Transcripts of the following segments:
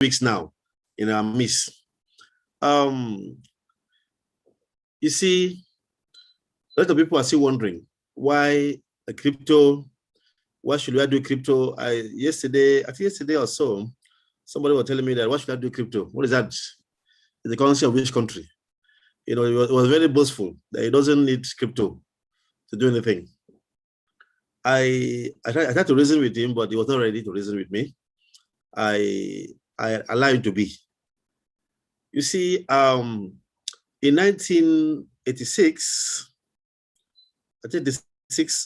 weeks now in our midst. You see, a lot of people are still wondering why a crypto. Why should I do crypto? I think yesterday or so, somebody was telling me that why should I do crypto? What is that? It's the currency of which country? You know, it was very boastful that it doesn't need crypto to do anything. I tried to reason with him, but he was not ready to reason with me. I allowed him to be. You see, in 1986, I think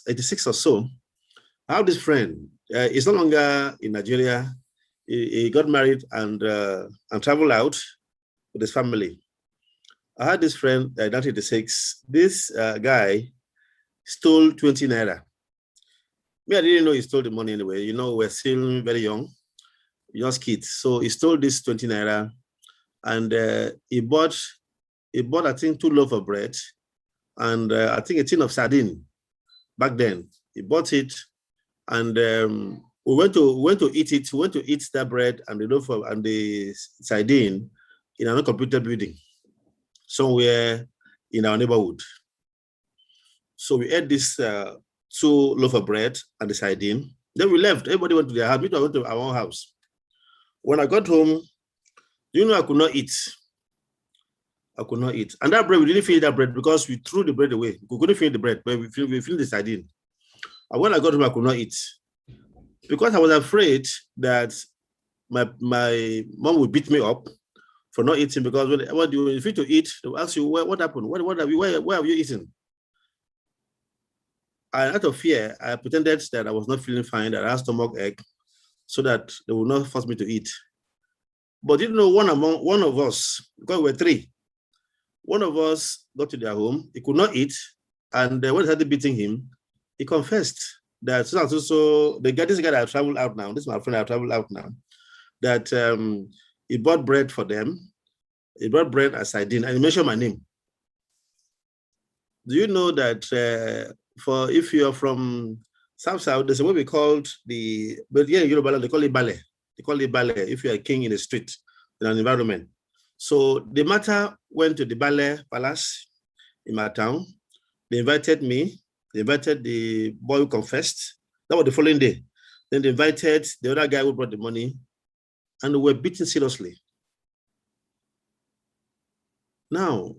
86 or so, I have this friend. He's no longer in Nigeria. He got married and traveled out with his family. I had this friend in 1986. This guy stole 20 naira. Me, I didn't know he stole the money anyway. You know, we're still very young, just kids. So he stole this 20 naira, and he bought, I think, 2 loaves of bread, and I think a tin of sardine. Back then, he bought it, and we went to eat it. We went to eat that bread and the loaf of, and the sardine in an uncompleted building somewhere in our neighborhood. So we ate this 2 loaves of bread and the sardine. Then we left. Everybody went to their house. We went to our own house. When I got home, you know, I could not eat. I could not eat. And that bread, we didn't finish that bread because we threw the bread away. We couldn't finish the bread, but we finished the sardine. And when I got home, I could not eat because I was afraid that my mom would beat me up for not eating, because when you refuse to eat, they will ask you, what happened? Where have you eaten? And out of fear, I pretended that I was not feeling fine, that I had stomach ache, so that they would not force me to eat. But you know, one of us, because we were 3, one of us got to their home. He could not eat, and when they started beating him, he confessed that so this guy that traveled out now, this is my friend that traveled out now, that he bought bread for them. He brought bread as I did, and he mentioned my name. Do you know that if you're from South, there's a way we called but yeah, Yoruba, they call it Bale. They call it Bale if you're a king in the street, in an environment. So the matter went to the Bale Palace in my town. They invited me. They invited the boy who confessed. That was the following day. Then they invited the other guy who brought the money, and we were beaten seriously. Now,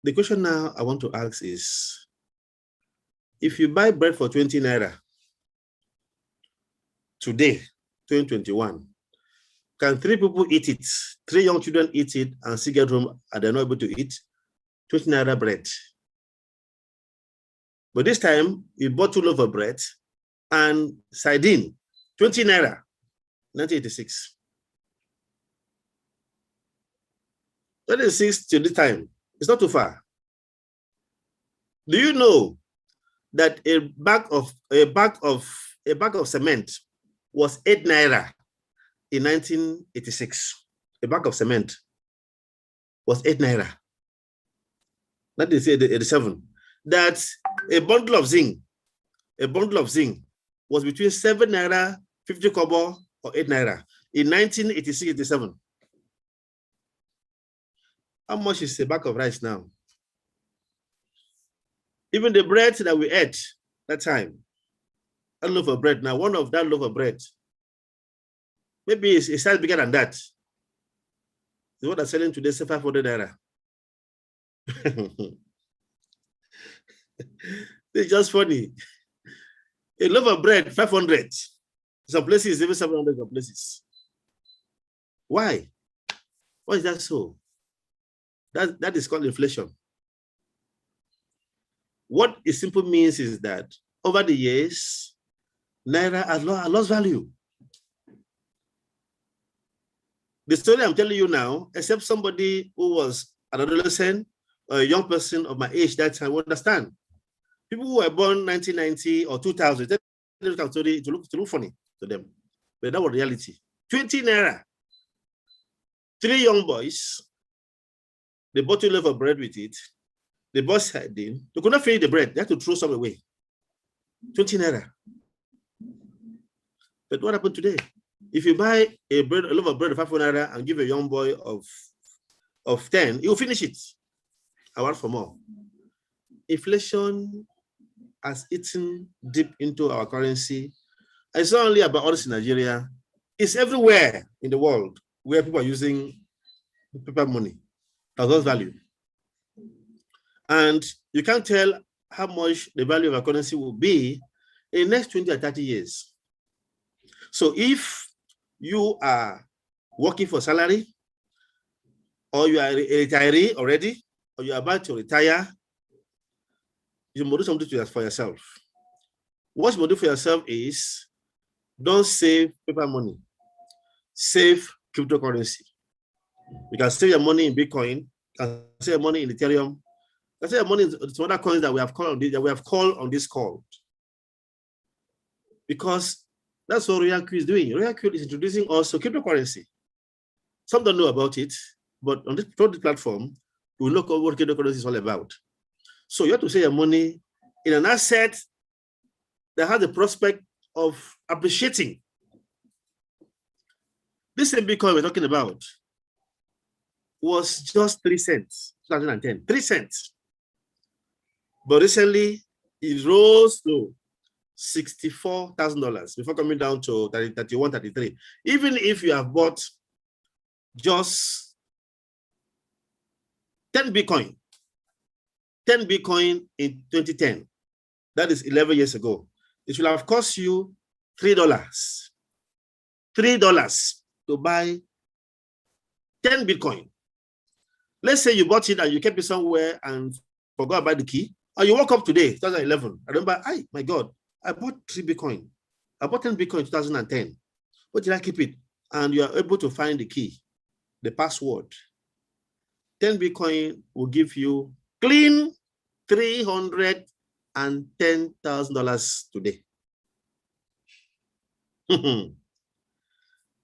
the question now I want to ask is, if you buy bread for 20 naira today, 2021, can 3 people eat it? 3 young children eat it and still get home and they're not able to eat 20 naira bread. But this time, we bought 2 loaves of bread and sardine, 20 naira, 1986. 36 to this time, it's not too far. Do you know that a bag of cement was 8 naira in 1986? A bag of cement was 8 naira. That is 87. That a bundle of zinc was between 7 naira, 50 kobo, or 8 naira in 1986-87. How much is a bag of rice now? Even the bread that we ate that time, a loaf of bread now, one of that loaf of bread, maybe it's size bigger than that. The one that's selling today is 500 naira. It's just funny. A loaf of bread, 500. Some places, even 700 some places. Why? Why is that so? That is called inflation. What it simply means is that over the years, Naira has lost value. The story I'm telling you now, except somebody who was an adolescent or a young person of my age that time will understand. People who were born 1990 or 2000, they look at story to look funny to them. But that was reality. 20 naira. 3 young boys, they bought a loaf of bread with it. They bought sardine. They could not finish the bread. They had to throw some away. 20 naira. But what happened today? If you buy a loaf of bread of 500 naira and give a young boy of 10, he will finish it. I want for more. Inflation has eaten deep into our currency. It's not only about us in Nigeria, it's everywhere in the world where people are using paper money of those value. And you can't tell how much the value of our currency will be in the next 20 or 30 years. So if you are working for salary, or you are a retiree already, or you are about to retire, you must do something for yourself. What you must do for yourself is don't save paper money, save cryptocurrency. You can save your money in Bitcoin, you can save your money in Ethereum, you can save your money in some other coins that we have called on this call. Because that's what Royal Q is doing. Royal Q is introducing also cryptocurrency. Some don't know about it, but on this platform, you will know what cryptocurrency is all about. So you have to save your money in an asset that has the prospect of appreciating. This same Bitcoin we're talking about was just 3 cents, 2010, 3 cents. But recently, it rose to $64,000 before coming down to 31, 33. Even if you have bought just 10 Bitcoin in 2010, that is 11 years ago, it will have cost you $3 to buy 10 Bitcoin. Let's say you bought it and you kept it somewhere and forgot about the key, and you woke up today, 2011. I remember, my God, I bought 3 Bitcoin. I bought 10 Bitcoin in 2010. What did I keep it? And you are able to find the key, the password. 10 Bitcoin will give you clean $310,000 today.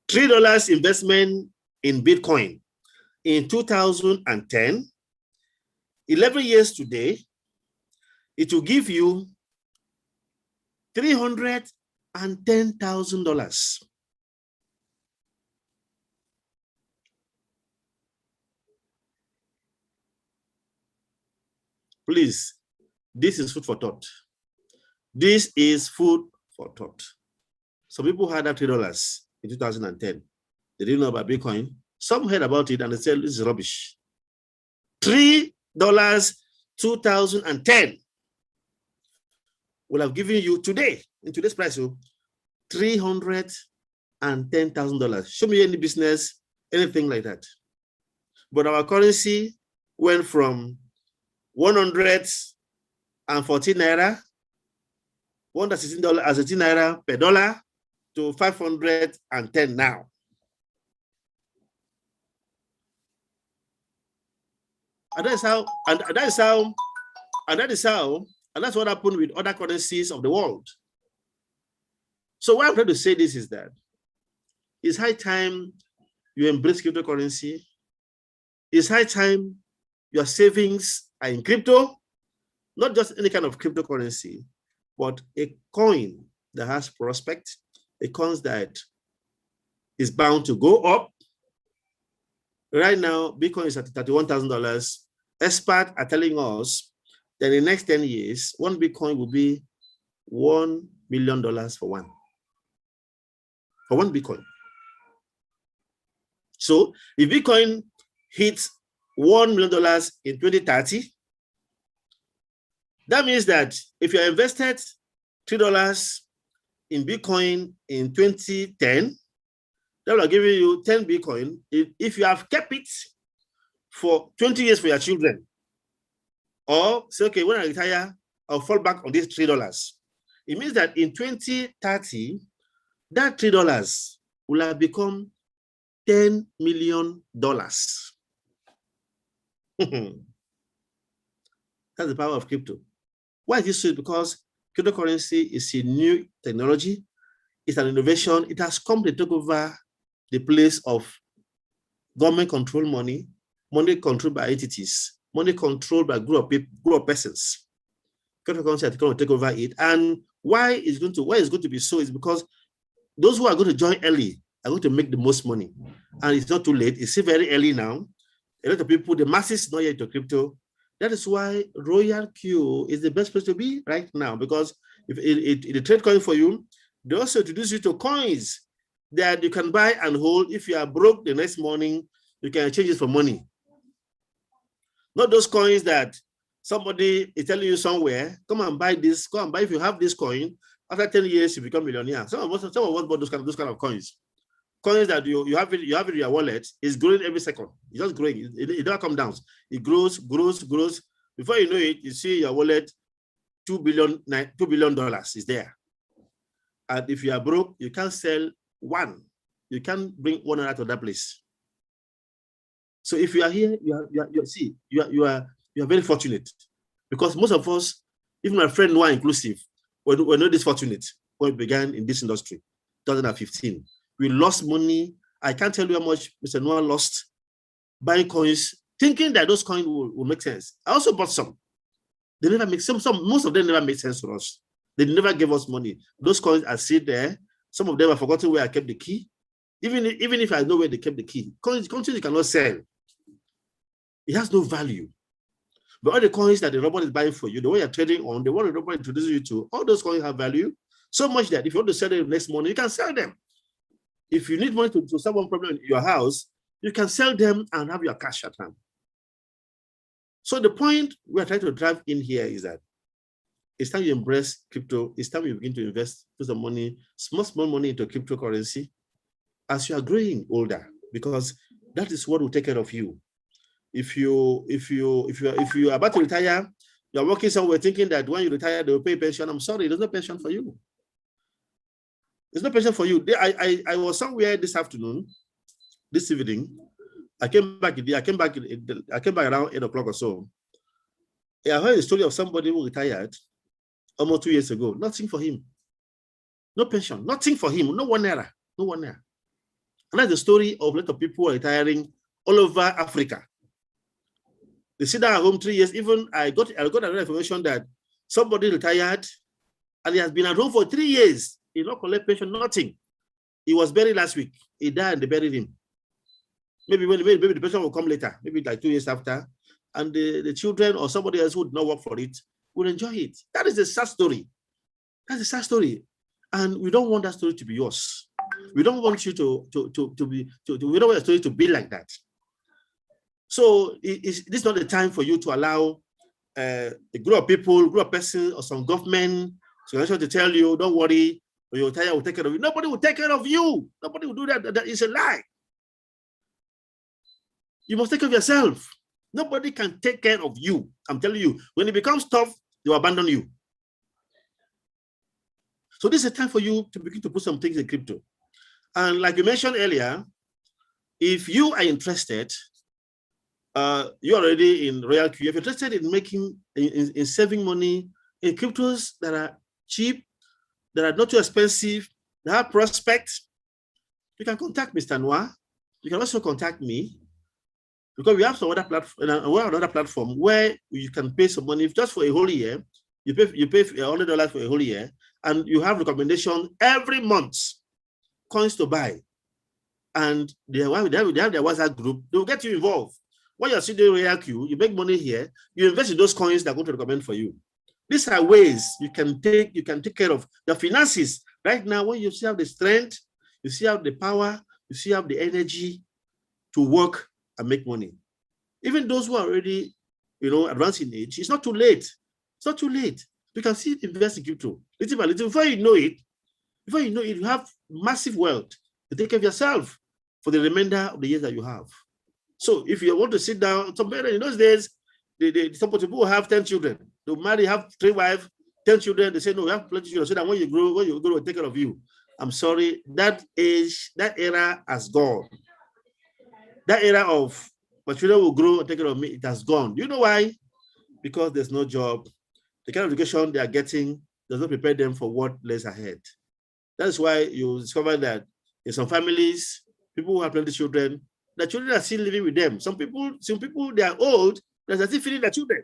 $3 investment in Bitcoin in 2010, 11 years today, it will give you $310,000. Please, this is food for thought. This is food for thought. Some people had that $3 in 2010. They didn't know about Bitcoin. Some heard about it and they said, this is rubbish. $3, 2010 will have given you today, in today's price, $310,000. Show me any business, anything like that. But our currency went from 114 naira, $116 naira per dollar to 510 now. And that's what happened with other currencies of the world. So what I'm trying to say this is that it's high time you embrace cryptocurrency. It's high time your savings are in crypto, not just any kind of cryptocurrency, but a coin that has prospect, a coin that is bound to go up. Right now, Bitcoin is at $31,000. Experts are telling us that in the next 10 years, one Bitcoin will be $1 million for one Bitcoin. So if Bitcoin hits $1 million in 2030, that means that if you invested $3 in Bitcoin in 2010, that will give you 10 Bitcoin. If you have kept it for 20 years for your children, or say, okay, when I retire, I'll fall back on these $3. It means that in 2030, that $3 will have become $10 million. That's the power of crypto. Why is this so? Because cryptocurrency is a new technology. It's an innovation. It has come to take over the place of government-controlled money, money controlled by entities, money controlled by group of persons. Cryptocurrency is going to take over it. And why it's going to be so is because those who are going to join early are going to make the most money. And it's not too late. It's still very early now. A lot of people, the masses, not yet into crypto. That is why Royal Q is the best place to be right now, because if it trade coin for you, they also introduce you to coins that you can buy and hold. If you are broke the next morning, you can exchange it for money. Not those coins that somebody is telling you somewhere, come and buy this, come and buy. If you have this coin, after 10 years, you become millionaire. Some of us bought those kind of coins. Coins that you have it in your wallet is growing every second. It's just growing. It never comes down. It grows. Before you know it, you see your wallet, $2 billion is there. And if you are broke, you can't sell one. You can't bring one out of that place. So if you are here, you are very fortunate, because most of us, even my friend Noah inclusive, we're not this fortunate when we began in this industry, 2015. We lost money. I can't tell you how much Mr. Noah lost buying coins, thinking that those coins will make sense. I also bought some. They never make sense. Most of them never made sense to us. They never gave us money. Those coins are still there. Some of them, I've forgotten where I kept the key. Even if I know where they kept the key, coins you cannot sell. It has no value. But all the coins that the robot is buying for you, the way you're trading on, the one the robot introduces you to, all those coins have value so much that if you want to sell them next morning, you can sell them. If you need money to solve one problem in your house, you can sell them and have your cash at hand. So the point we're trying to drive in here is that it's time you embrace crypto. It's time you begin to invest, put some money, small money into cryptocurrency as you are growing older, because that is what will take care of you. If you are about to retire, you're working somewhere thinking that when you retire, they will pay pension. I'm sorry, there's no pension for you. There's no pension for you. I was somewhere this evening. I came back around 8 o'clock or so. I heard a story of somebody who retired almost 2 years ago. Nothing for him. No pension. Nothing for him. No one naira. No one naira. And that's the story of a lot of people retiring all over Africa. They sit down at home 3 years. Even I got another information that somebody retired and he has been at home for 3 years. He not collect pension, nothing. He was buried last week. He died and they buried him. Maybe the pension will come later, maybe like 2 years after, and the children or somebody else who would not work for it will enjoy it. That is a sad story. That's a sad story. And we don't want that story to be yours. We don't want you we don't want a story to be like that. So this is not the time for you to allow a group of people, group of persons, or some government to tell you, don't worry, your retire will take care of you. Nobody will take care of you. Nobody will do that. That is a lie. You must take care of yourself. Nobody can take care of you. I'm telling you, when it becomes tough, they will abandon you. So this is a time for you to begin to put some things in crypto. And like you mentioned earlier, if you are interested, you're already in Royal Q. If you're interested in in saving money in cryptos that are cheap, that are not too expensive, that have prospects, you can contact Mr. Noah. You can also contact me, because we have some other platform, another platform where you can pay some money just for a whole year. You pay $100 for a whole year, and you have recommendation every month, coins to buy. And they have their WhatsApp group. They will get you involved. When you're sitting in Royal Q, you make money here, you invest in those coins that are going to recommend for you. These are ways you can take care of the finances. Right now, when you see have the strength, you see have the power, you see have the energy to work and make money. Even those who are already, advanced in age, it's not too late. It's not too late. You can see invest in crypto little by little. Before you know it, you have massive wealth to take care of yourself for the remainder of the years that you have. So if you want to sit down, some parents in those days, some people have 10 children. They marry, have 3 wives, 10 children. They say, no, we have plenty of children. So that when you grow, we'll take care of you. I'm sorry, that era has gone. That era of my children will grow and take care of me, it has gone. Do you know why? Because there's no job. The kind of education they are getting does not prepare them for what lays ahead. That's why you discover that in some families, people who have plenty of children, the children are still living with them. Some people, they are old, they're still feeding their children.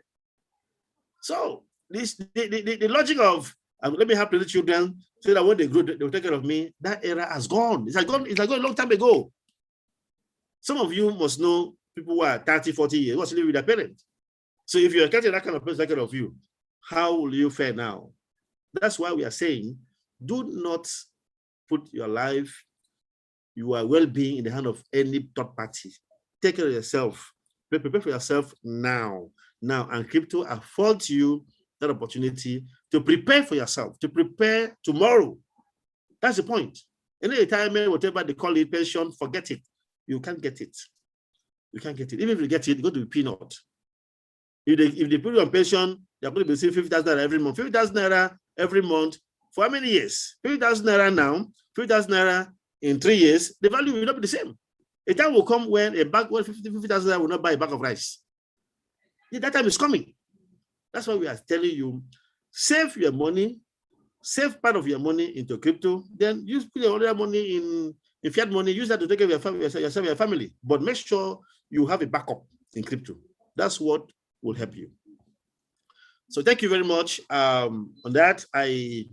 So the logic of and let me have little children so that when they grow, they will take care of me. That era has gone. It's like gone a long time ago. Some of you must know people who are 30, 40 years who are living with their parents. So if you're catching that kind of person take care of you, how will you fare now? That's why we are saying, do not put your life, your well-being in the hand of any third party. Take care of yourself. Prepare for yourself now. And crypto affords you that opportunity to prepare for yourself, to prepare tomorrow. That's the point. Any retirement, whatever they call it, pension, forget it. You can't get it. You can't get it. Even if you get it, it's going to be peanut. If they put you on pension, they're going to be receiving 50,000 naira every month. 50,000 naira every month for how many years? 50,000 naira now, 50,000 naira in 3 years, the value will not be the same. A time will come when 50,000 naira will not buy a bag of rice. That time is coming. That's why we are telling you, save your money, save part of your money into crypto, then use put your other money in fiat money, use that to take care of yourself, your family. But make sure you have a backup in crypto. That's what will help you. So thank you very much. On that, I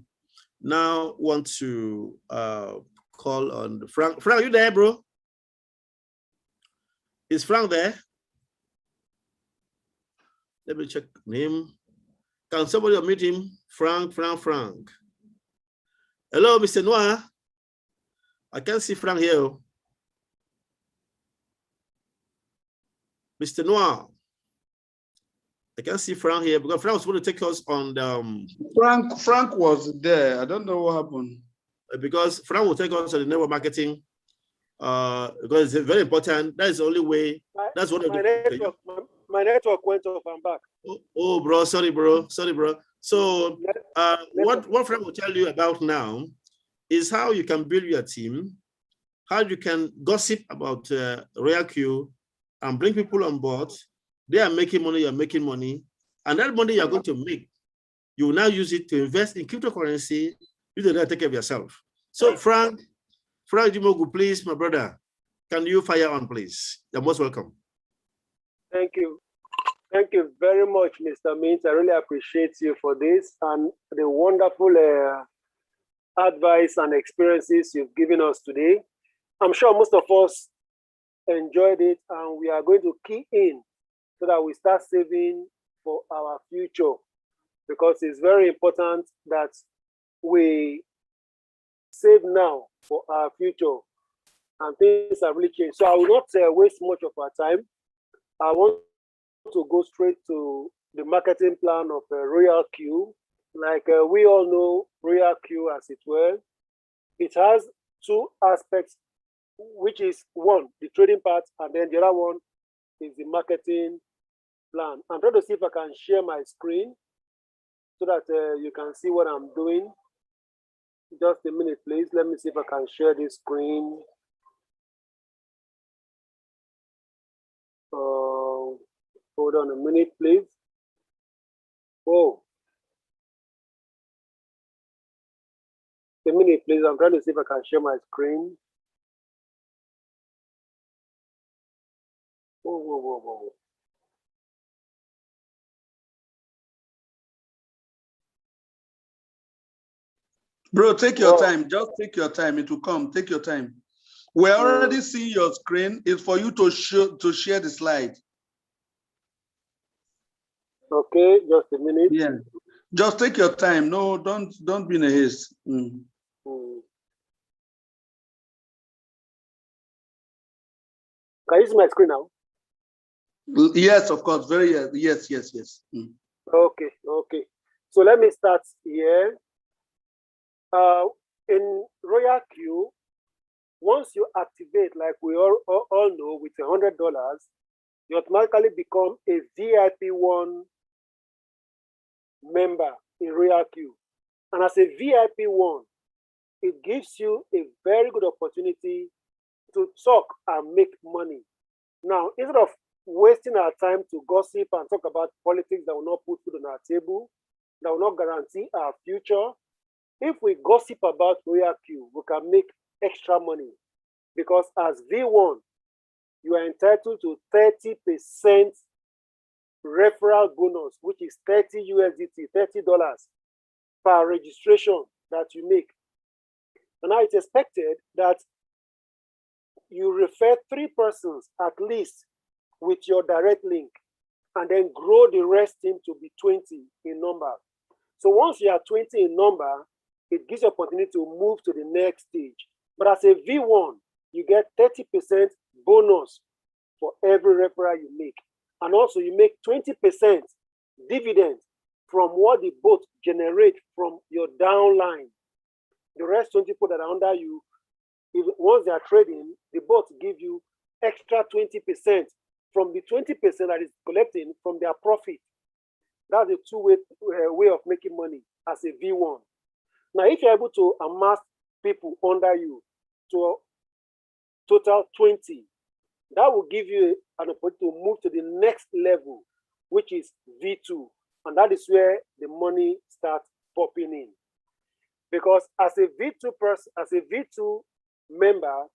now want to call on Frank. Frank, are you there, bro? Is Frank there? Let me check name. Can somebody meet him? Frank. Hello, Mr. Noah. I can't see Frank here. Mr. Noah. I can't see Frank here because Frank was going to take us on the... Frank was there. I don't know what happened. Because Frank will take us on the network marketing because it's very important. That is the only way. That's what my network went off. I'm back. Oh, bro, sorry, bro. So what Frank will tell you about now is how you can build your team, how you can gossip about Royal Q and bring people on board. They are making money, you're making money, and that money you're going to make, you will now use it to invest in cryptocurrency. You don't have to take care of yourself. So Frank Jimogu, please, my brother, can you fire on, please? You're most welcome. Thank you. Thank you very much, Mr. Mint. I really appreciate you for this and the wonderful advice and experiences you've given us today. I'm sure most of us enjoyed it, and we are going to key in so that we start saving for our future, because it's very important that we save now for our future, and things have really changed. So I will not waste much of our time. I want to go straight to the marketing plan of Royal Q. Like we all know, Royal Q, as it were, it has two aspects, which is one, the trading part, and then the other one is the marketing plan. I'm trying to see if I can share my screen so that you can see what I'm doing. Just a minute, please. Let me see if I can share this screen. Hold on a minute, please. Oh, a minute, please. I'm trying to see if I can share my screen. Whoa. Bro, take your time. Just take your time. It will come. Take your time. We're already seeing your screen. It's for you to share the slide. Okay, just a minute. Yeah. Just take your time. No, don't be in a haste. Can you see my screen now? Yes, of course. Yes. Okay. So let me start here. In Royal Q, once you activate, like we all know, with $100, you automatically become a VIP1 member in Royal Q. And as a VIP1, it gives you a very good opportunity to talk and make money. Now, instead of wasting our time to gossip and talk about politics that will not put food on our table, that will not guarantee our future, if we gossip about Royal Q, we can make extra money, because as V1, you are entitled to 30% referral bonus, which is $30 USDT, $30. per registration that you make. And now it's expected that you refer 3 persons at least with your direct link, and then grow the rest team to be 20 in number. So once you are 20 in number, it gives you opportunity to move to the next stage. But as a V1, you get 30% bonus for every referral you make. And also you make 20% dividend from what the bot generate from your downline. The rest 20 people that are under you, once they are trading, the bot give you extra 20% from the 20% that is collecting from their profit. That's a two-way way of making money as a V1. Now, if you're able to amass people under you to total 20, that will give you an opportunity to move to the next level, which is V2. And that is where the money starts popping in. Because as a V2 person, as a V2 member,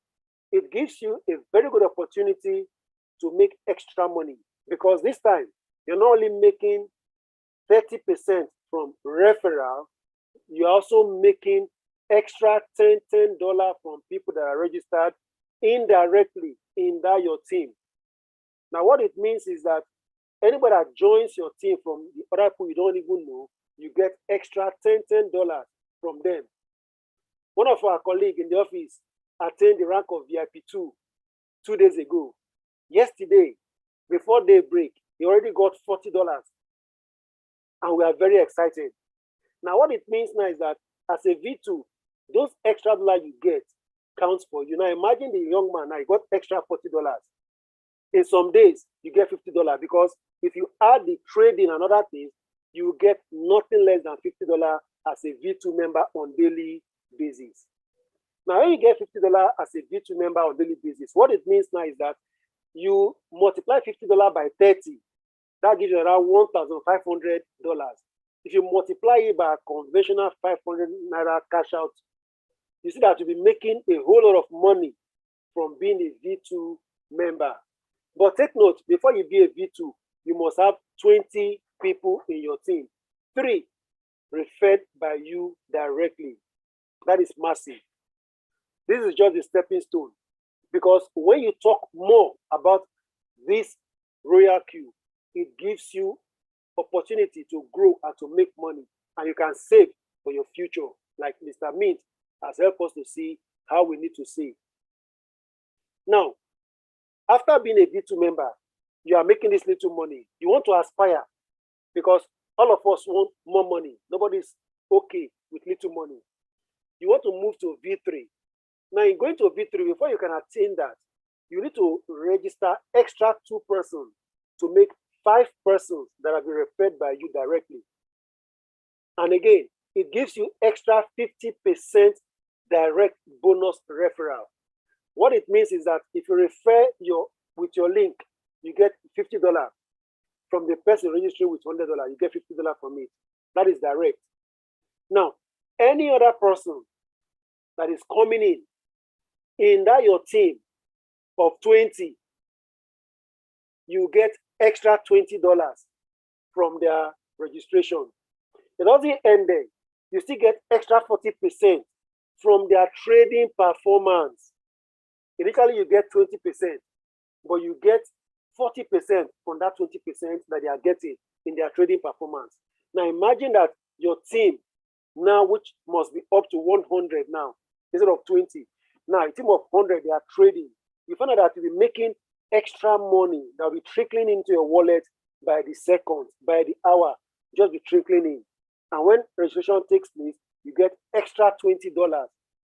it gives you a very good opportunity to make extra money. Because this time, you're not only making 30% from referral, you're also making extra $10 from people that are registered indirectly in that your team. Now, what it means is that anybody that joins your team from the other people you don't even know, you get extra $10 from them. One of our colleagues in the office attained the rank of VIP 2 days ago. Yesterday, before daybreak, he already got $40. And we are very excited. Now, what it means now is that as a V2, those extra dollars you get counts for you. Now, imagine the young man, now he got extra $40. In some days, you get $50 because if you add the trading and other things, you get nothing less than $50 as a V2 member on daily basis. Now, when you get $50 as a V2 member on daily basis, what it means now is that you multiply $50 by 30. That gives you around $1,500. If you multiply it by a conventional 500 naira cash out, you see that you'll be making a whole lot of money from being a V2 member. But take note, before you be a V2, you must have 20 people in your team. 3 referred by you directly. That is massive. This is just a stepping stone. Because when you talk more about this royal queue, it gives you opportunity to grow and to make money, and you can save for your future, like Mr. Mint has helped us to see how we need to save. Now, after being a V2 member, you are making this little money. You want to aspire, because all of us want more money. Nobody's okay with little money. You want to move to V3. Now, in going to V3, before you can attain that, you need to register extra 2 persons to make 5 persons that have been referred by you directly. And again, it gives you extra 50% direct bonus referral. What it means is that if you refer with your link, you get $50 from the person registering with $100. You get $50 from it. That is direct. Now, any other person that is coming in that your team of 20, you get extra $20 from their registration. It doesn't end there. You still get extra 40% from their trading performance. Initially, you get 20%, but you get 40% from that 20% that they are getting in their trading performance. Now, imagine that your team now, which must be up to 100 now, instead of 20. Now, a team of 100, they are trading. You find out that you'll be making extra money that will be trickling into your wallet by the second, by the hour, just be trickling in. And when registration takes place, you get extra $20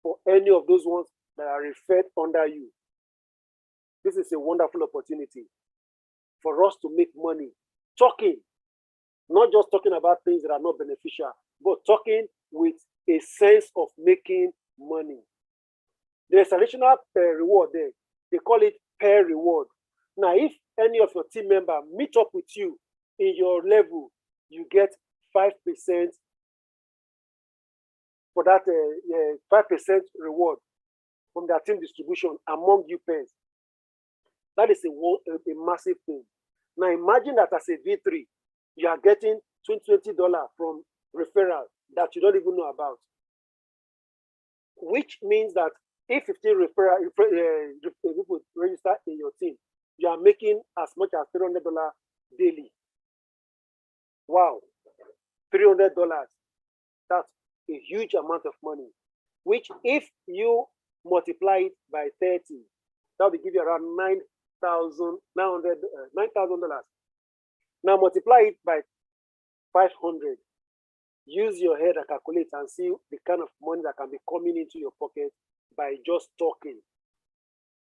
for any of those ones that are referred under you. This is a wonderful opportunity for us to make money. Talking, not just talking about things that are not beneficial, but talking with a sense of making money. There's additional reward there. They call it pair reward. Now, if any of your team members meet up with you in your level, you get 5% for that 5% reward from their team distribution among you pairs. That is a massive thing. Now, imagine that as a V3, you are getting $20 from referral. that you don't even know about. Which means that if 15 people register in your team, you are making as much as $300 daily. Wow, $300. That's a huge amount of money. Which, if you multiply it by 30, that will give you around $9,000. Now multiply it by 500. Use your head and calculate and see the kind of money that can be coming into your pocket by just talking.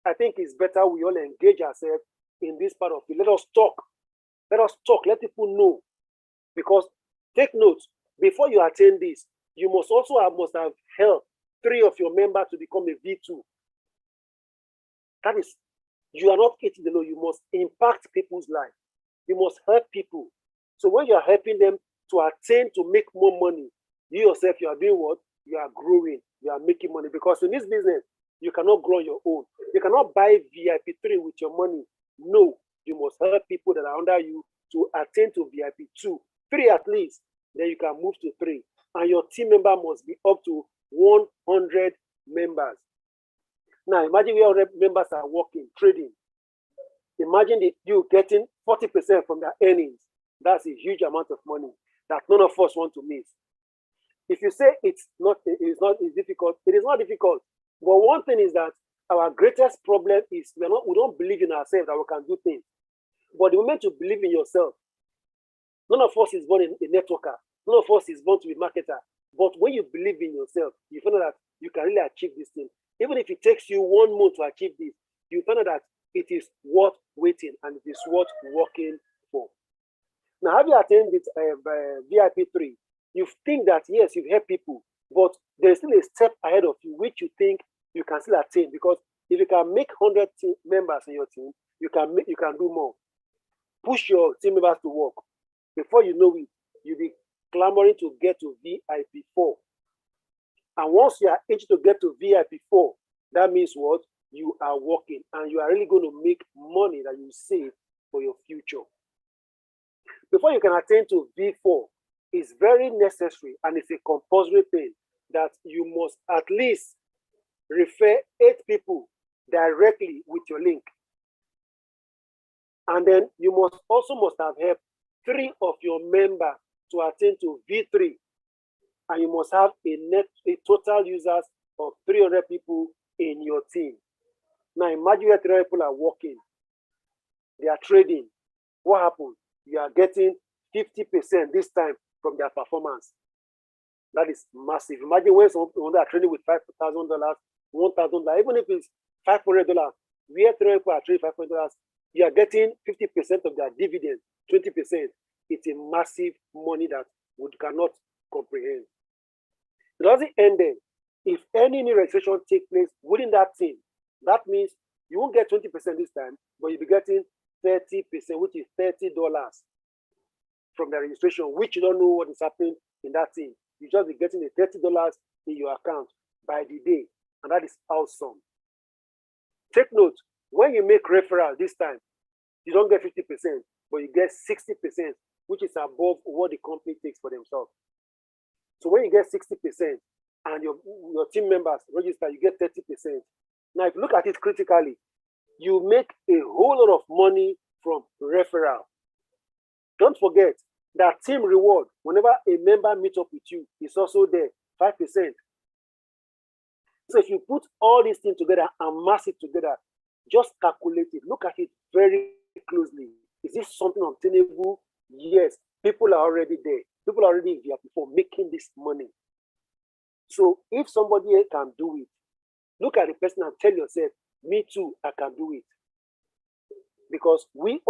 I think it's better we all engage ourselves in this part of it. Let us talk. Let us talk. Let people know. Because take note, before you attend this, you must have helped 3 of your members to become a V2. That is, you are not eating alone. You must impact people's life. You must help people. So when you are helping them to attain to make more money, you yourself, you are doing what? You are growing. You are making money. Because in this business, you cannot grow on your own. You cannot buy VIP 3 with your money. No, you must help people that are under you to attain to VIP 2, 3 at least. Then you can move to 3. And your team member must be up to 100 members. Now imagine where 100 members are working, trading. Imagine you getting 40% from their earnings. That's a huge amount of money that none of us want to miss. If you say it's difficult, it is not difficult. But one thing is that our greatest problem is we don't believe in ourselves that we can do things. But the moment you believe in yourself, none of us is born a networker. None of us is born to be a marketer. But when you believe in yourself, you find out that you can really achieve this thing. Even if it takes you 1 month to achieve this, you find out that it is worth waiting and it is worth working for. Now, have you attended VIP 3? You think that, yes, you've helped people, but there's still a step ahead of you, which you think you can still attain. Because if you can make 100 members in your team, you can do more. Push your team members to work. Before you know it, you'll be clamoring to get to VIP 4. And once you are itching to get to VIP 4, that means what? You are working and you are really going to make money that you save for your future. Before you can attain to V4, it's very necessary and it's a compulsory thing that you must at least refer 8 people directly with your link. And then you must have helped 3 of your members to attain to V3. And you must have a total users of 300 people in your team. Now imagine where 300 people are working. They are trading. What happens? You are getting 50% this time from their performance. That is massive. Imagine when someone are trading with $5,000, $1,000, even if it's $500, where 300 people are trading $500, you are getting 50% of their dividend, 20%. It's a massive money that we cannot comprehend. It doesn't end there. If any new registration takes place within that team, that means you won't get 20% this time, but you'll be getting 30%, which is $30 from the registration, which you don't know what is happening in that team. You just be getting the $30 in your account by the day, and that is awesome. Take note, when you make referral this time, you don't get 50%, but you get 60%, which is above what the company takes for themselves. So when you get 60% and your team members register, you get 30%. Now, if you look at it critically, you make a whole lot of money from referral. Don't forget that team reward, whenever a member meets up with you, is also there, 5%. So if you put all these things together and mass it together, just calculate it. Look at it very closely. Is this something obtainable? Yes. People are already there. People are already here before making this money. So if somebody can do it, look at the person and tell yourself, me too, I can do it. Because we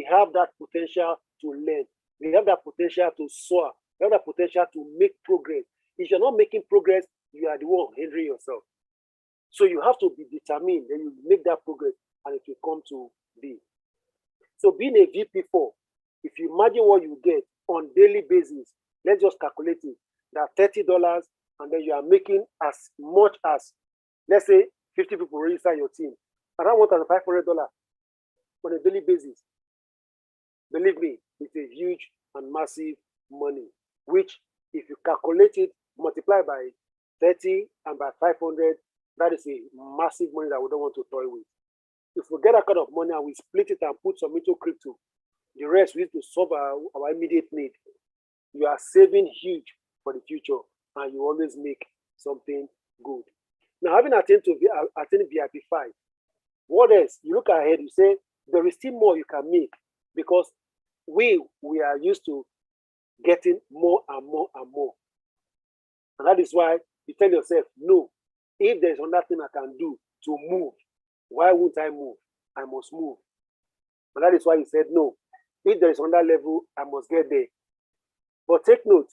have that potential to learn. We have that potential to soar. We have that potential to make progress. If you're not making progress, you are the one hindering yourself. So you have to be determined that you make that progress and it will come to be. So being a VP4, if you imagine what you get on daily basis, let's just calculate it, that $30, and then you are making as much as, let's say, 50 people register your team, around $1,500 on a daily basis. Believe me, it's a huge and massive money, which If you calculate it, multiply by 30 and by 500, that is a massive money that we don't want to toy with. If we get that kind of money and we split it and put some into crypto, the rest we need to solve our immediate need. You are saving huge for the future, and you always make something good. Now, having attained VIP 5, what else? You look ahead, you say there is still more you can make, because we are used to getting more and more and more. And that is why you tell yourself, no, if there's another thing I can do to move, why won't I move? I must move. And that is why you said, no, if there is another level, I must get there. But take note,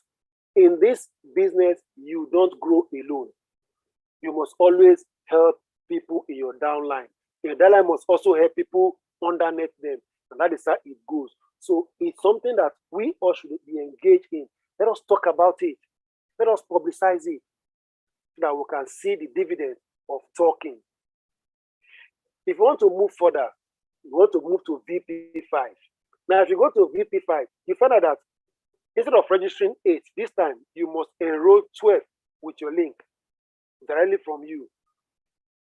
in this business, you don't grow alone. You must always help people in your downline. Your downline must also help people underneath them. And that is how it goes. So it's something that we all should be engaged in. Let us talk about it. Let us publicize it so that we can see the dividend of talking. If you want to move further, you want to move to VP5. Now, if you go to VP5, you find out that instead of registering 8, this time you must enroll 12 with your link directly from you.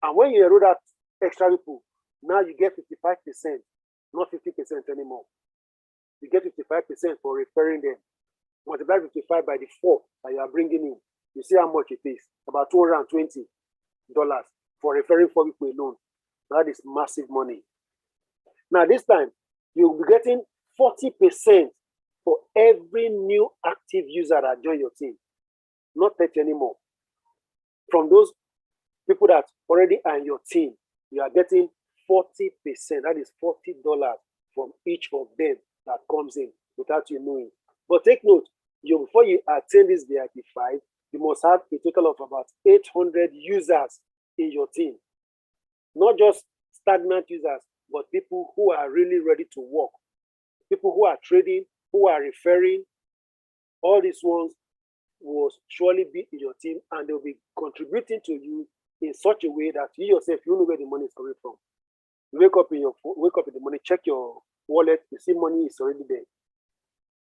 And when you enroll that extra people, now you get 55%, not 50% anymore. You get 55% for referring them. Multiply 55 by the 4 that you are bringing in. You see how much it is, about $220 for referring 4 people alone. That is massive money. Now this time, you'll be getting 40% for every new active user that join your team. Not 30 anymore. From those people that already are in your team, you are getting 40%. That is $40 from each of them that comes in without you knowing. But take note, before you attain this VIP 5, you must have a total of about 800 users in your team. Not just stagnant users, but people who are really ready to work. People who are trading, who are referring. All these ones will surely be in your team, and they'll be contributing to you in such a way that you yourself, you know where the money is coming from. You wake up in the morning, check your wallet, you see money is already there.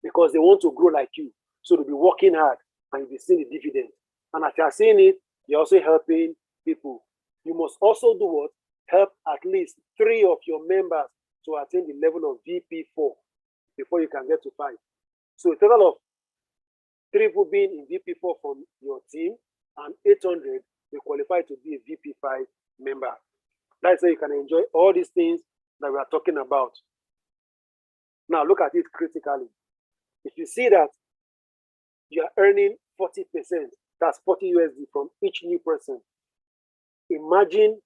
Because they want to grow like you. So they'll be working hard and you'll be seeing the dividend. And as you're seeing it, you're also helping people. You must also do what? Help at least 3 of your members to attain the level of VP4 before you can get to 5. So a total of 3 people being in VP4 from your team and 800 will qualify to be a VP5 member. That's how you can enjoy all these things that we are talking about. Now look at it critically. If you see that you are earning 40%, that's 40 USD from each new person, imagine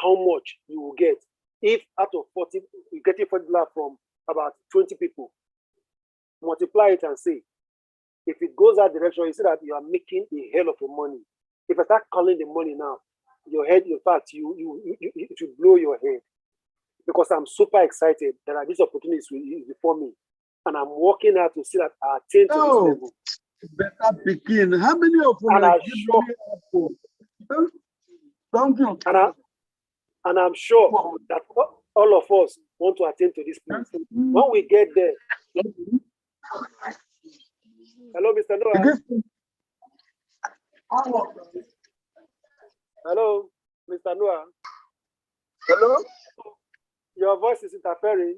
how much you will get if out of 40, you're getting $40 from about 20 people. Multiply it and say, if it goes that direction, you see that you are making a hell of a money. If I start calling the money now, your head, in fact, it will blow your head. Because I'm super excited that these opportunities before me. And I'm working hard to see that I attain to this level. Better begin. How many of them are Thank you. And I'm sure that all of us want to attain to this place. When we get there. Hello, Mr. Noah. Hello, Mr. Noah. Hello? Your voice is interfering.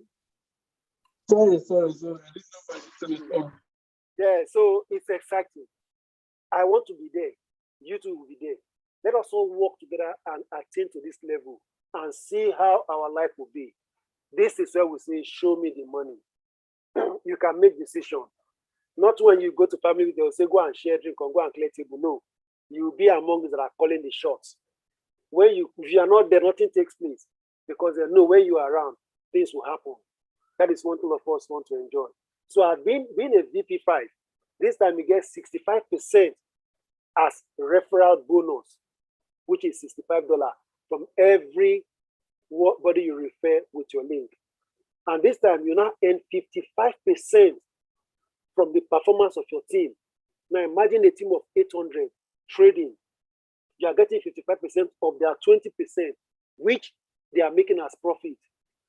Sorry. I didn't know my system is on. Yeah, so it's exciting. I want to be there. You two will be there. Let us all work together and attain to this level and see how our life will be. This is where we say, show me the money. You can make decisions. Not when you go to family, they'll say, go and share drink or go and clear table. No, you'll be among those that are calling the shots. If you are not there, nothing takes place because they know when you are around, things will happen. That is one thing of us want to enjoy. So I've been a VP5. This time you get 65% as referral bonus, which is $65 from every body you refer with your link. And this time you now earn 55% from the performance of your team. Now imagine a team of 800 trading. You are getting 55% of their 20%, which they are making as profit.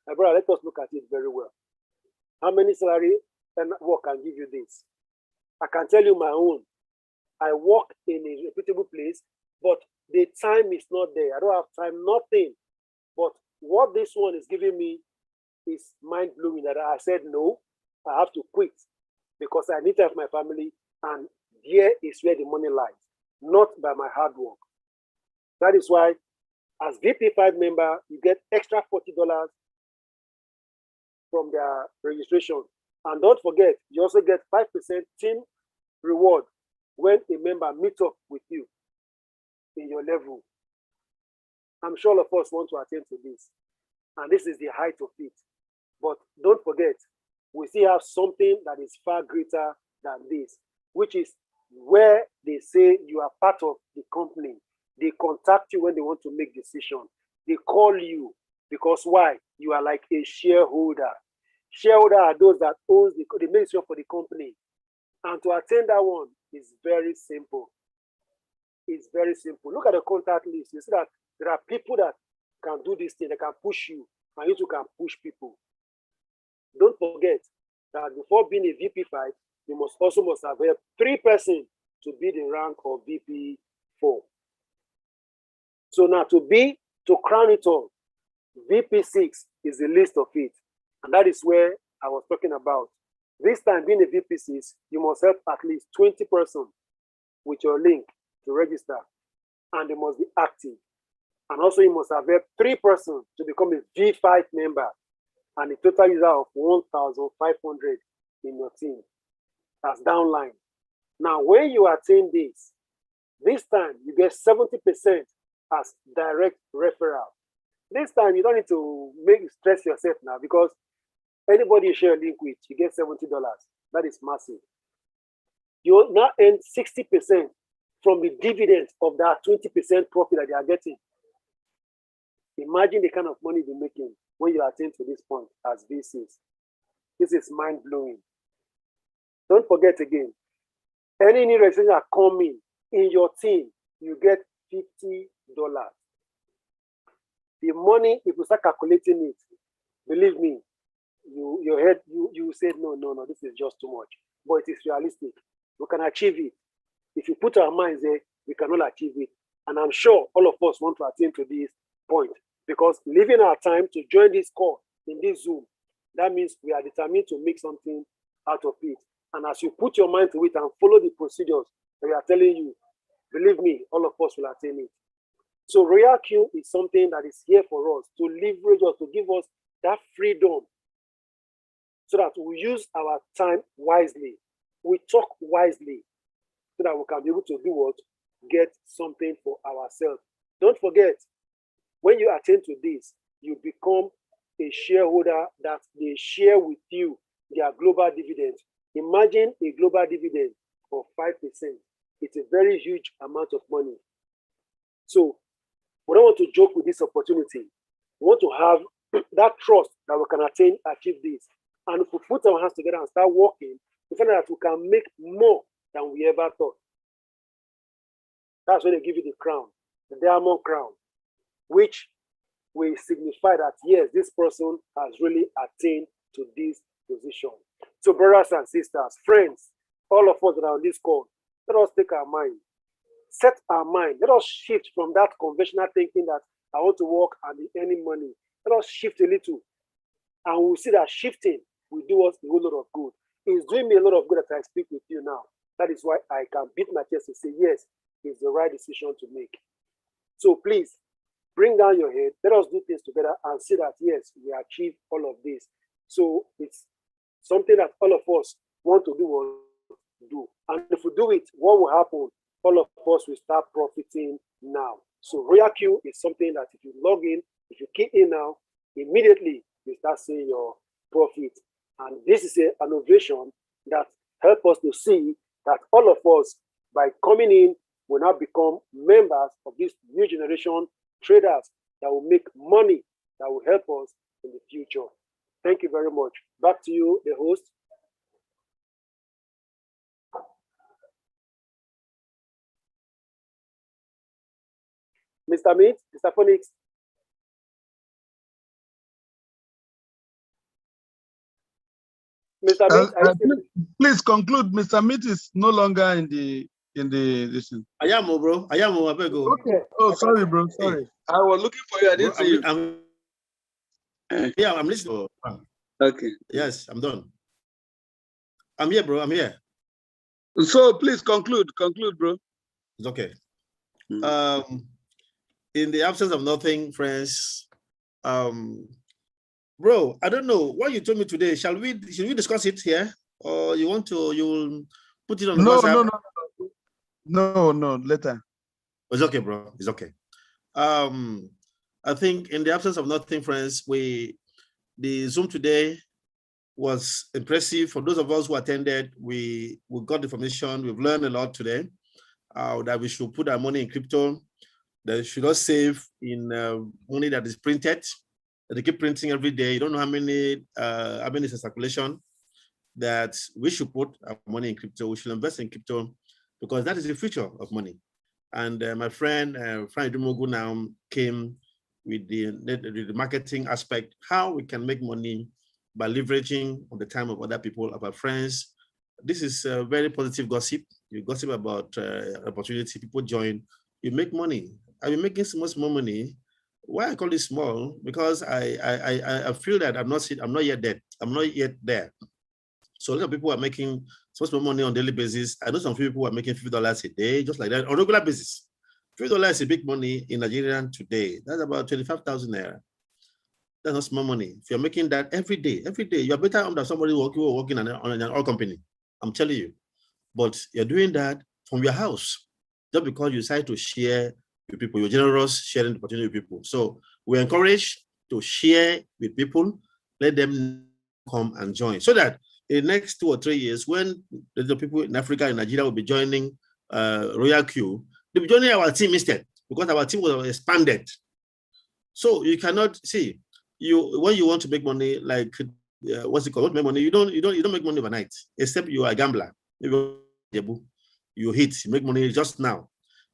My brother, let us look at it very well. How many salary and work can give you this? I can tell you my own. I work in a reputable place, but the time is not there. I don't have time, nothing. But what this one is giving me is mind-blowing that I said, no, I have to quit because I need to have my family, and here is where the money lies, not by my hard work. That is why, as VP5 member, you get extra $40 from their registration. And don't forget, you also get 5% team reward when a member meets up with you in your level. I'm sure all of us want to attend to this. And this is the height of it. But don't forget, we still have something that is far greater than this, which is where they say you are part of the company. They contact you when they want to make decisions. They call you because why? You are like a shareholder. Shareholder are those that owns the decision for the company. And to attend that one is very simple. It's very simple. Look at the contact list. You see that there are people that can do this thing, they can push you, and you too can push people. Don't forget that before being a VP5, you must have 3 persons to be the rank of VP4. So now to crown it all, VP6 is the list of it. And that is where I was talking about. This time being a VP6, you must have at least 20 persons with your link to register, and they must be active. And also you must have 3 persons to become a V5 member, and a total user of 1,500 in your team. That's downline. Now, when you attain this time you get 70% as direct referral. This time you don't need to stress yourself now, because anybody you share a link with, you get $70. That is massive. You will now earn 60% from the dividends of that 20% profit that they are getting. Imagine the kind of money you're making when you attain to this point as VCs. This is mind-blowing. Don't forget again, any new registrations that come in your team, you get $50. The money, if you start calculating it, believe me, your head, you say, no, this is just too much. But it is realistic. We can achieve it. If you put our minds there, we can all achieve it. And I'm sure all of us want to attain to this point, because leaving our time to join this call in this Zoom, that means we are determined to make something out of it. And as you put your mind to it and follow the procedures that we are telling you, believe me, all of us will attain it. So Royal Q is something that is here for us to leverage us, to give us that freedom, so that we use our time wisely. We talk wisely, so that we can be able to do what? Get something for ourselves. Don't forget, when you attend to this, you become a shareholder that they share with you their global dividend. Imagine a global dividend of 5%. It's a very huge amount of money. So we don't want to joke with this opportunity. We want to have that trust that we can achieve this. And if we put our hands together and start working, we find out that we can make more than we ever thought. That's when they give you the crown, the diamond crown, which will signify that, yes, this person has really attained to this position. So brothers and sisters, friends, all of us that are on this call, let us take our mind, set our mind. Let us shift from that conventional thinking that I want to work and be earning money. Let us shift a little, and we'll see that shifting will do us a whole lot of good. It's doing me a lot of good that I speak with you now. That is why I can beat my chest and say, yes, it's the right decision to make. So please, bring down your head. Let us do things together and see that, yes, we achieve all of this. So it's something that all of us want to do. And if we do it, what will happen? All of us will start profiting now. So Royal Q is something that if you log in, if you key in now, immediately you start seeing your profit. And this is an innovation that helps us to see that all of us, by coming in, will now become members of this new generation traders that will make money, that will help us in the future. Thank you very much. Back to you, the host. Mr. Mead, Mr. Phoenix. Mr. Meat, are you still? Please conclude. Mr. Meat is no longer in the listen. I am, bro. I am, I beg you. Okay. Oh, sorry, bro. Sorry. I was looking for you. I didn't see you. I'm listening. Okay. Yes, I'm done. I'm here, bro. I'm here. So please conclude, bro. It's okay. In the absence of nothing, friends, bro, I don't know what you told me today. Should we discuss it here, or you'll put it on the WhatsApp? No, later. It's okay, bro. It's okay. I think in the absence of nothing, friends, the Zoom today was impressive. For those of us who attended, we got information. We've learned a lot today. That we should put our money in crypto. That we should not save in money that is printed. That they keep printing every day. You don't know how many is in circulation. That we should put our money in crypto. We should invest in crypto because that is the future of money. And my friend Frank Dumogu now came with the marketing aspect, how we can make money by leveraging on the time of other people, of our friends. This is a very positive gossip. You gossip about opportunity, people join, you make money. I've been making so much more money. Why I call it small? Because I feel that I'm not yet there. I'm not yet there. So a lot of people are making so much more money on a daily basis. I know some people are making $50 a day, just like that, on a regular basis. $50 is big money in Nigeria today. That's about 25,000 naira. That's not small money. If you're making that every day, you're better off than somebody working on an oil company. I'm telling you. But you're doing that from your house, just because you decide to share with people. You're generous, sharing the opportunity with people. So we encourage to share with people, let them come and join, so that in the next 2 or 3 years, when the people in Africa and Nigeria will be joining Royal Q, they'll be joining our team instead, because our team was expanded. So you cannot see when you want to make money, like what's it called? Make money. You don't make money overnight, except you are a gambler. You hit, you make money just now.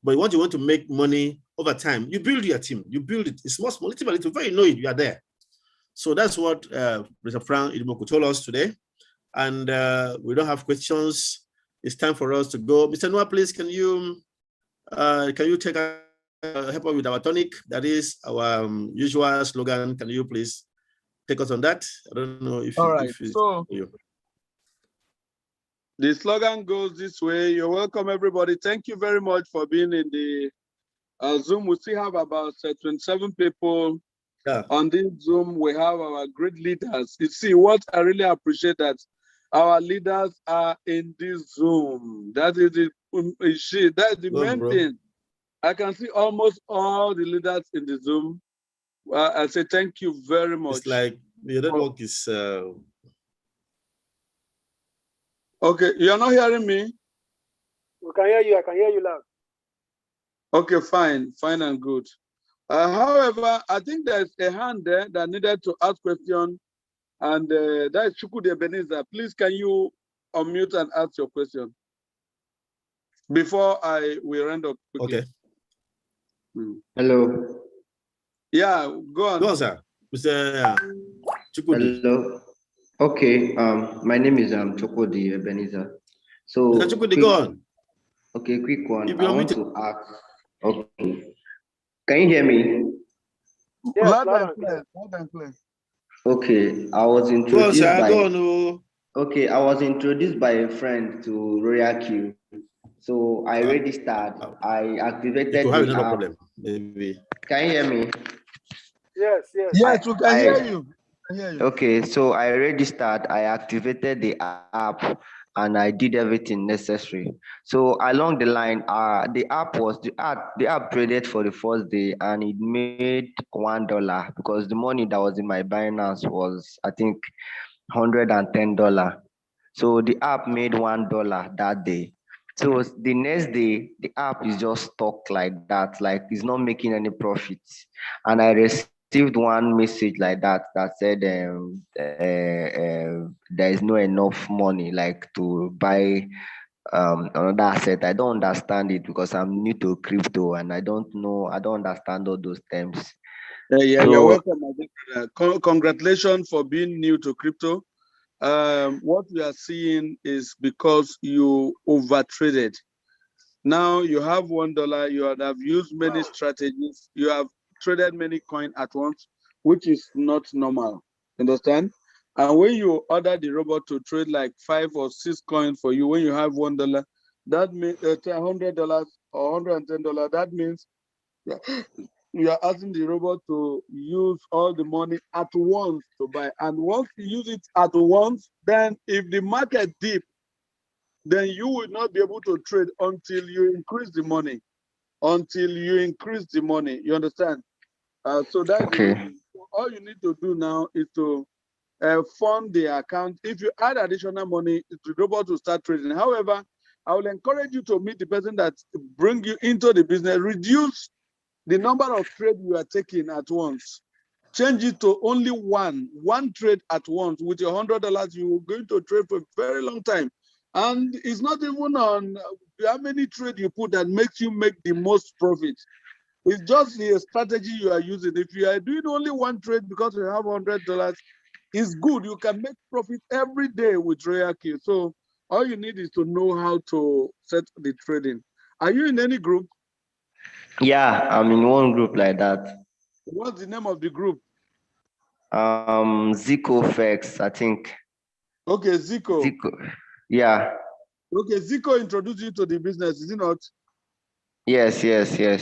But once you want to make money over time, you build your team. You build it. It's small, little, very know it. You are there. So that's what Mr. Frank Idimoku told us today. And we don't have questions. It's time for us to go. Mr. Noah, please, can you take help us with our tonic? That is our usual slogan. Can you please take us on that? I don't know if all right. So the slogan goes this way. You're welcome, everybody. Thank you very much for being in the Zoom. We still have about 27 people on this Zoom. We have our great leaders. You see, what I really appreciate that our leaders are in this Zoom. That is the main thing. I can see almost all the leaders in the Zoom. I say thank you very much. It's like the network is. Okay, you are not hearing me? We can hear you. I can hear you loud. Okay, fine and good. However, I think there's a hand there that needed to ask question, and that is Chukwudi Ebenezer. Please, can you unmute and ask your question before we round up quickly? Okay. Hello. Yeah, go on. Go on, sir. Mr. Chukwudi. Hello. Okay. My name is Chukwudi Ebenezer. So Mr. Chukwudi, go on. Okay, quick one. If I want to ask. Okay. Can you hear me? Yes, loud and clear. Okay. I was introduced go on. Okay, I was introduced by a friend to Royal Q. So I registered. I activated the app. No problem. Maybe. Can you hear me? Yes. Yes, we can hear you. Okay, so I registered. I activated the app, and I did everything necessary. So along the line, the app traded for the first day, and it made $1 because the money that was in my Binance was, I think, $110. So the app made $1 that day. So the next day, the app is just stuck like that, like it's not making any profits. And I received one message like that said there is no enough money like to buy another asset. I don't understand it because I'm new to crypto and I don't understand all those terms. Yeah, so, you're welcome. Congratulations for being new to crypto. what we are seeing is because you over traded. Now you have $1, you have used many strategies, you have traded many coins at once, which is not normal. Understand? And when you order the robot to trade like 5 or 6 coins for you, when you have $1, that means $100 or $110, that means you are asking the robot to use all the money at once to buy. And once you use it at once, then if the market dip, then you will not be able to trade until you increase the money. Until you increase the money, you understand? So that's okay. All you need to do now is to fund the account. If you add additional money, the robot will start trading. However, I will encourage you to meet the person that bring you into the business. Reduce the number of trades you are taking at once. Change it to only one trade at once. With your $100, you're going to trade for a very long time. And it's not even on how many trades you put that makes you make the most profit. It's just the strategy you are using. If you are doing only one trade because you have $100, it's good. You can make profit every day with RoyalQ. So all you need is to know how to set the trading. Are you in any group? Yeah, I'm in one group like that. What's the name of the group? ZicoFX, I think. Okay, Zico. Zico. Yeah. Okay, Zico introduced you to the business, is it not? Yes. Zico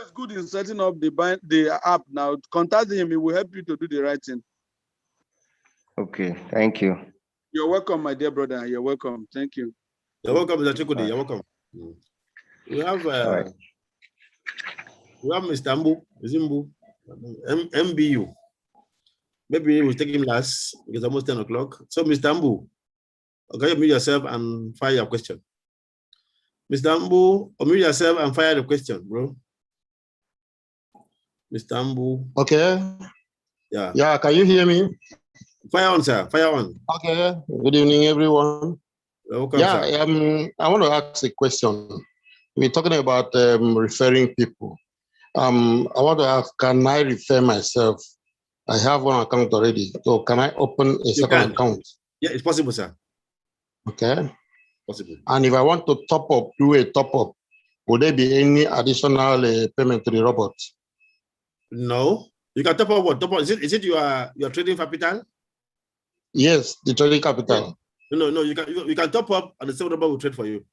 is good in setting up the app now. Contact him, he will help you to do the right thing. Okay, thank you. You're welcome, my dear brother. You're welcome. Thank you. You're welcome, Mr. Chukudi. You're welcome. We have Mr. Mbu, Zimbu, MBU. Maybe we'll take him last because it's almost 10 o'clock. So, Mr. Mbu, can you unmute yourself and fire your question? Mr. Mbu, unmute yourself and fire the question, bro. Mr. Mbu. Okay. Yeah. Yeah, can you hear me? Fire on, sir. Fire on. Okay. Good evening, everyone. Welcome, yeah, sir. I want to ask a question. We're talking about referring people. I want to ask, can I refer myself? I have one account already. So can I open a second account? Yeah, it's possible, sir. Okay. Possible. And if I want to top up, do a top up, would there be any additional payment to the robot? No. You can top up what? Top up. Is it your trading capital? Yes, the trading capital. No. You can top up and the same robot will trade for you.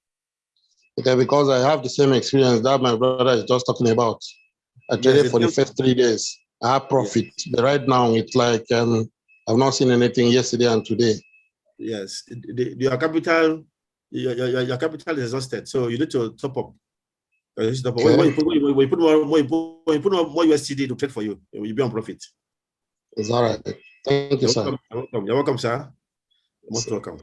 Okay, because I have the same experience that my brother is just talking about. I traded for the first 3 days. I have profit. Yes. But right now, it's like I've not seen anything yesterday and today. Yes, your capital is exhausted, so you need to top up. Okay. When you put more USDT to trade for you, you'll be on profit. It's all right. Thank you, sir. You're welcome, sir. Most welcome.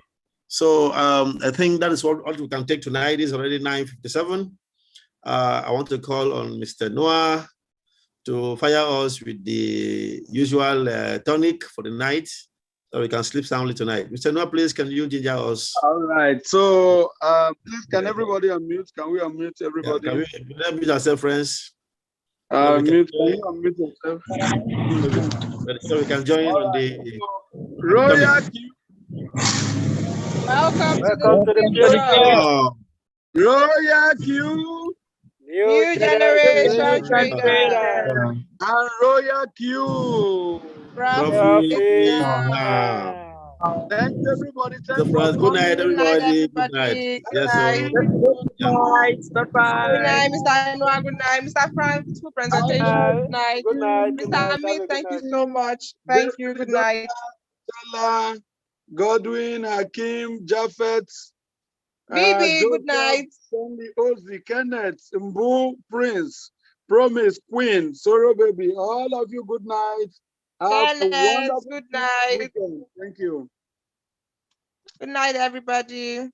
So I think that is all we can take tonight. It's already 9:57. I want to call on Mr. Noah to fire us with the usual tonic for the night, so we can sleep soundly tonight. Mr. Noah, please, can you ginger us? All right. So please, can everybody unmute? Can we unmute everybody? Yeah, can we unmute ourselves, friends? Can you unmute yourself? So we can join on the RoyalQ. Welcome to the show. RoyalQ. New generation trader. And RoyalQ. Thank you, everybody. Good night, everybody. Good night. Yes, sir. Good night. Good night, Mr. Noah. Good night, Mr. Frank. Good presentation. Good night. Good night. Mr. Amit, thank you so much. Thank you. Good night. Stella, Godwin, Hakim, Japheth, Bibi, good night. Sandy, Ozzy, Kenneth, Mbu, Prince, Promise, Queen, Sorrow Baby, all of you, good night. Kenneth, good night. Weekend. Thank you. Good night, everybody.